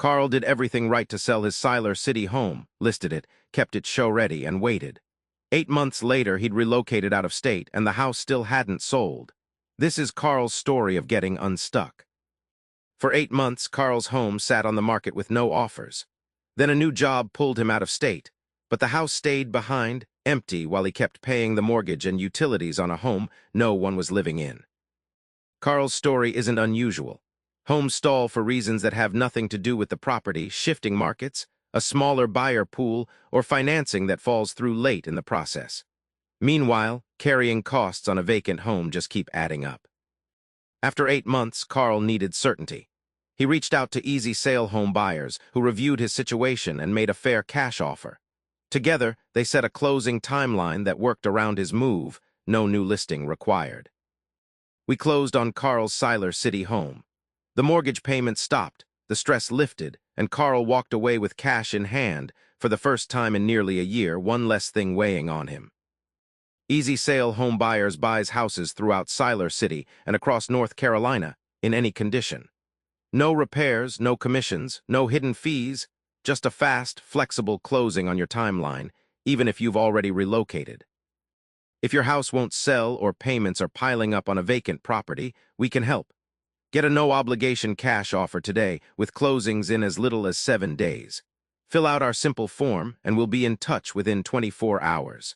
Carl did everything right to sell his Siler City home, listed it, kept it show-ready, and waited. 8 months later, he'd relocated out of state, and the house still hadn't sold. This is Carl's story of getting unstuck. For 8 months, Carl's home sat on the market with no offers. Then a new job pulled him out of state, but the house stayed behind, empty, while he kept paying the mortgage and utilities on a home no one was living in. Carl's story isn't unusual. Homes stall for reasons that have nothing to do with the property, shifting markets, a smaller buyer pool, or financing that falls through late in the process. Meanwhile, carrying costs on a vacant home just keep adding up. After 8 months, Carl needed certainty. He reached out to Sale HomeBuyers, who reviewed his situation and made a fair cash offer. Together, they set a closing timeline that worked around his move, no new listing required. We closed on Carl's Siler City home. The mortgage payment stopped, the stress lifted, and Carl walked away with cash in hand, for the first time in nearly a year, one less thing weighing on him. Sale HomeBuyers buys houses throughout Siler City and across North Carolina, in any condition. No repairs, no commissions, no hidden fees, just a fast, flexible closing on your timeline, even if you've already relocated. If your house won't sell or payments are piling up on a vacant property, we can help. Get a no-obligation cash offer today with closings in as little as 7 days. Fill out our simple form and we'll be in touch within 24 hours.